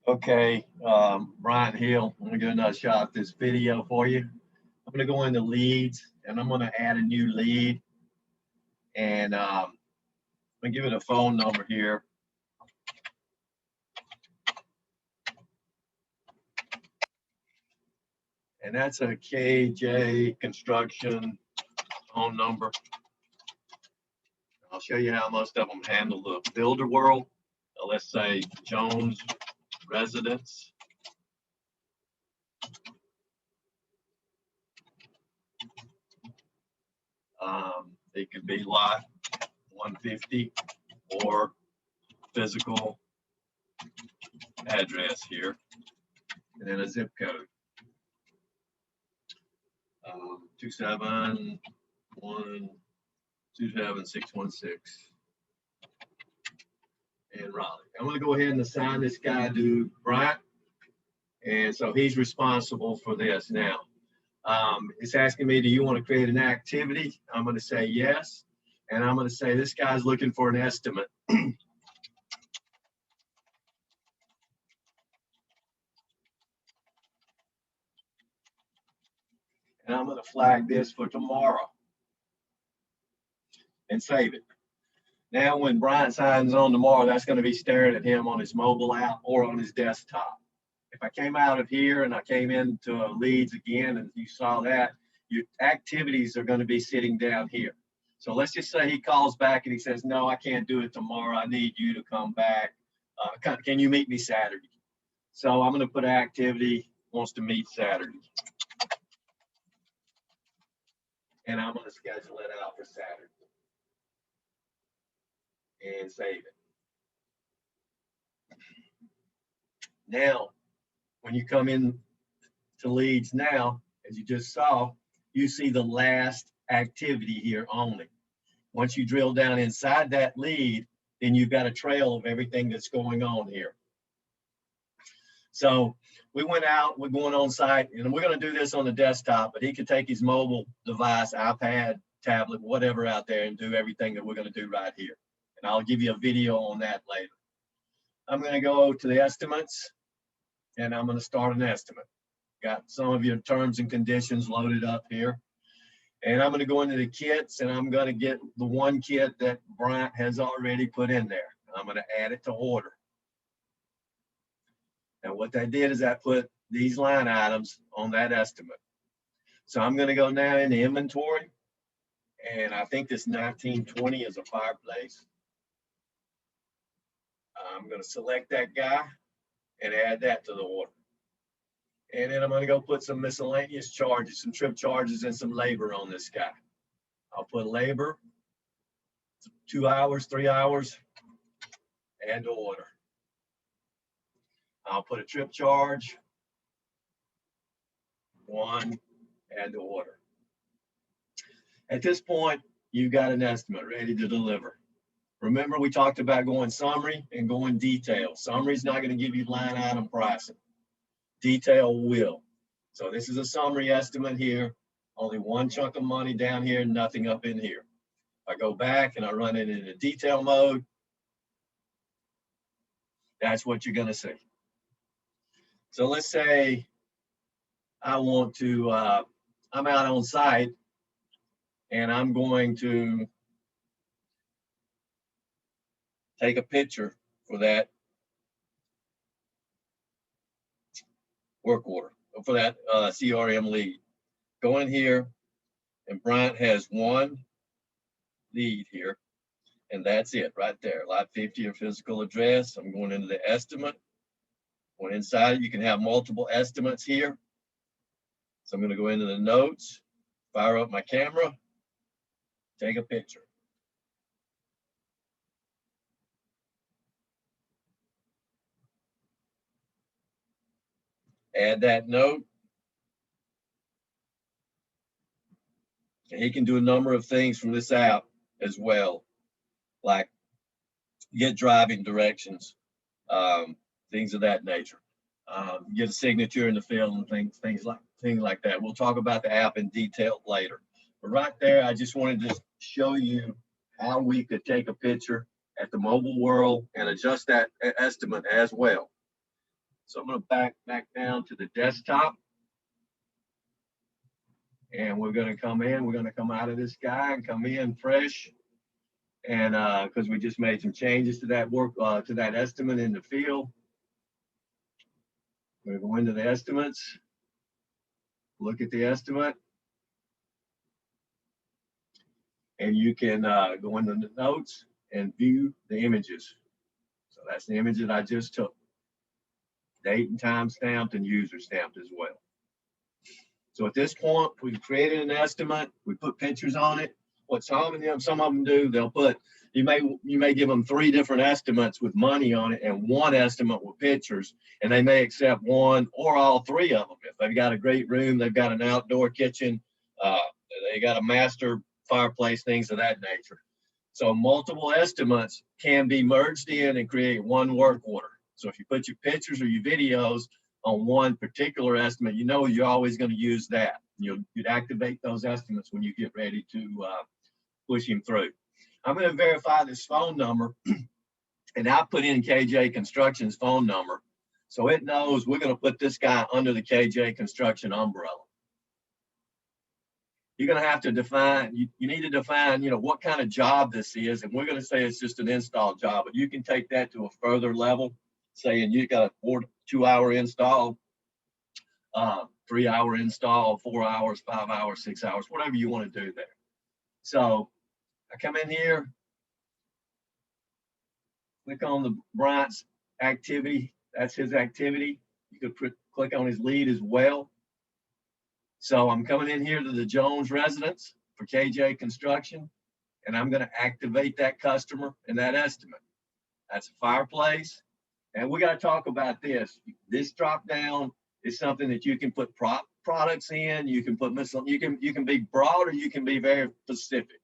Okay, Brian Hill, I'm gonna do another shot at this video for you. I'm gonna go into leads and I'm gonna add a new lead, and I'm gonna give it a phone number here. And that's a KJ Construction phone number. I'll show you how most of them handle the builder world. Let's say Jones Residence. It could be lot 150 or physical address here, and then a zip code. 2712716 in Raleigh. I'm going to go ahead and assign this guy to Bryant, and so he's responsible for this now. It's asking me, do you want to create an activity? I'm going to say yes, and I'm going to say this guy's looking for an estimate. And I'm going to flag this for tomorrow and save it. Now, when Brian signs on tomorrow, that's going to be staring at him on his mobile app or on his desktop. If I came out of here and I came into leads again and you saw that, your activities are going to be sitting down here. So let's just say he calls back and he says, no, I can't do it tomorrow. I need you to come back. Can you meet me Saturday? So I'm going to put activity wants to meet Saturday. And I'm going to schedule it out for Saturday and save it. Now, when you come in to leads now, as you just saw, you see the last activity here only. Once you drill down inside that lead, then you've got a trail of everything that's going on here. So we went out, we're going on site, and we're going to do this on the desktop, but he could take his mobile device, iPad, tablet, whatever out there and do everything that we're going to do right here. And I'll give you a video on that later. I'm going to go to the estimates, and I'm going to start an estimate. Got some of your terms and conditions loaded up here. And I'm going to go into the kits, and I'm going to get the one kit that Bryant has already put in there. I'm going to add it to order. Now, what that did is that put these line items on that estimate. So I'm going to go now into inventory, and I think this 1920 is a fireplace. I'm going to select that guy and add that to the order. And then I'm going to go put some miscellaneous charges, some trip charges and some labor on this guy. I'll put labor, 2 hours, 3 hours, and to order. I'll put a trip charge, 1, and to order. At this point, you've got an estimate ready to deliver. Remember, we talked about going summary and going detail. Summary is not going to give you line item pricing. Detail will. So this is a summary estimate here. Only one chunk of money down here, nothing up in here. I go back and I run it in a detail mode. That's what you're going to see. So let's say I want to, I'm out on site and I'm going to take a picture for that work order, for that CRM lead. Go in here, and Bryant has one lead here, and that's it right there. Lot 50 or physical address. I'm going into the estimate. Going inside, you can have multiple estimates here. So I'm going to go into the notes, fire up my camera, take a picture. Add that note. And he can do a number of things from this app as well, like get driving directions, things of that nature. Get a signature in the field and things like that. We'll talk about the app in detail later. But right there, I just wanted to show you how we could take a picture at the mobile world and adjust that estimate as well. So I'm going to back down to the desktop. And we're going to come in, we're going to come out of this guy and come in fresh. And because we just made some changes to that to that estimate in the field. We're going to go into the estimates, look at the estimate. And you can go into the notes and view the images. So that's the image that I just took. Date and time stamped and user stamped as well. So at this point, we created an estimate, we put pictures on it. What some of them do, they'll put, you may give them 3 different estimates with money on it and 1 estimate with pictures, and they may accept 1 or all 3 of them. If they've got a great room, they've got an outdoor kitchen, they got a master fireplace, things of that nature. So multiple estimates can be merged in and create 1 work order. So if you put your pictures or your videos on 1 particular estimate, you know you're always going to use that. You'd activate those estimates when you get ready to push him through. I'm going to verify this phone number, and I put in KJ Construction's phone number, so it knows we're going to put this guy under the KJ Construction umbrella. You're going to have to define, you need to define, what kind of job this is, and we're going to say it's just an install job, but you can take that to a further level, saying you got a 2-hour install, 3-hour install, 4 hours, 5 hours, 6 hours, whatever you want to do there. So I come in here, click on the Bryant's activity. That's his activity. You could click on his lead as well. So I'm coming in here to the Jones residence for KJ Construction, and I'm going to activate that customer and that estimate. That's a fireplace. And we got to talk about this. This drop down is something that you can put products in. You can put you can be broad or you can be very specific.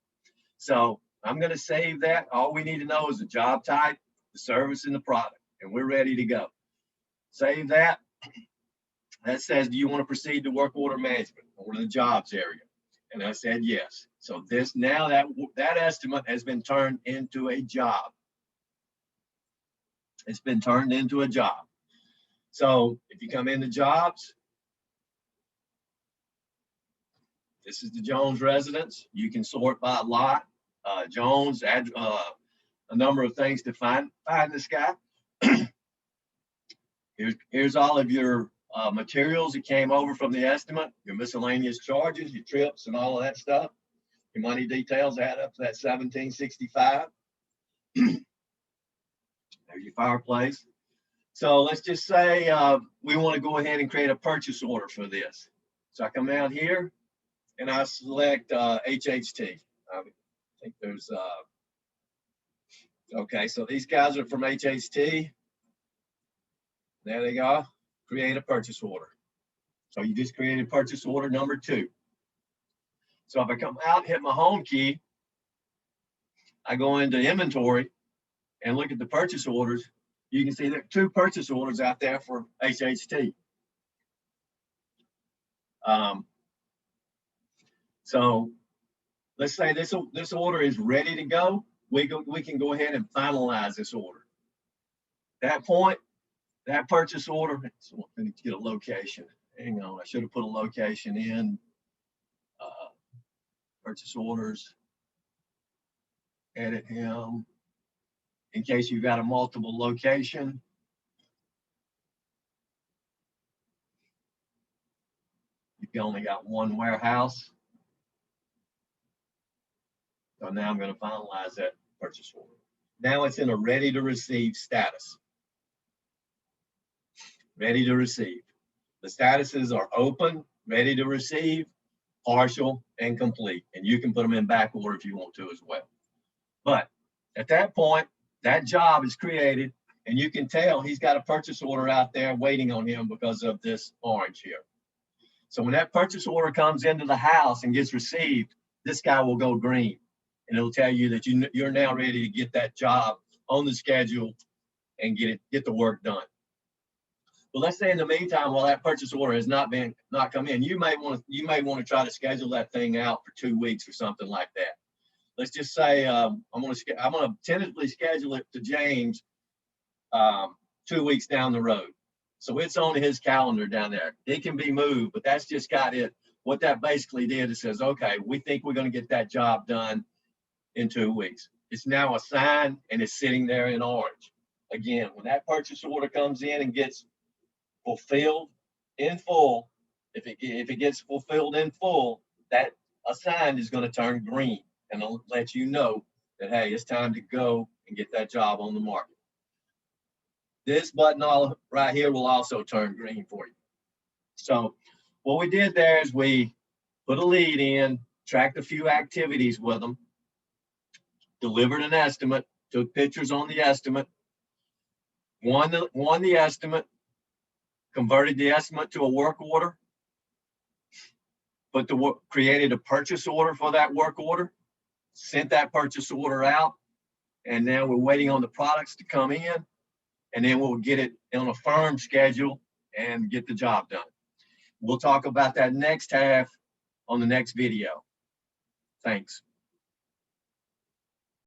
So I'm going to save that. All we need to know is the job type, the service, and the product, and we're ready to go. Save that. That says, do you want to proceed to work order management or the jobs area? And I said yes. So now that estimate has been turned into a job. It's been turned into a job. So if you come into jobs, this is the Jones residence. You can sort by lot. Jones, a number of things to find this guy. Here's all of your materials that came over from the estimate, your miscellaneous charges, your trips, and all of that stuff. Your money details add up to that $1,765. There's your fireplace. So let's just say we want to go ahead and create a purchase order for this. So I come down here and I select HHT. I think there's, okay, so these guys are from HHT. There they go. Create a purchase order. So you just created purchase order number 2. So if I come out, hit my home key, I go into inventory and look at the purchase orders. You can see there are 2 purchase orders out there for HHT. So let's say this order is ready to go. We can go ahead and finalize this order. At that point, that purchase order, so I need to get a location. Hang on, I should have put a location in. Purchase orders, edit him. In case you've got a multiple location. You only got 1 warehouse. So now I'm going to finalize that purchase order. Now it's in a ready to receive status. Ready to receive. The statuses are open, ready to receive, partial, and complete. And you can put them in back order if you want to as well. But at that point, that job is created, and you can tell he's got a purchase order out there waiting on him because of this orange here. So when that purchase order comes into the house and gets received, this guy will go green, and it'll tell you that you're now ready to get that job on the schedule and get the work done. But let's say in the meantime, while that purchase order has not come in, you may want to try to schedule that thing out for 2 weeks or something like that. let's just say I'm gonna tentatively schedule it to James 2 weeks down the road. So it's on his calendar down there. It can be moved, but that's just got it. What that basically did is says, okay, we think we're going to get that job done in 2 weeks. It's now assigned and it's sitting there in orange. Again, when that purchase order comes in and gets fulfilled in full, if it gets fulfilled in full, that assigned is going to turn green and it'll let you know that, hey, it's time to go and get that job on the market. This button all right here will also turn green for you. So what we did there is we put a lead in, tracked a few activities with them, delivered an estimate, took pictures on the estimate, won the estimate, converted the estimate to a work order, created a purchase order for that work order, sent that purchase order out, and now we're waiting on the products to come in, and then we'll get it on a firm schedule and get the job done. We'll talk about that next half on the next video. Thanks.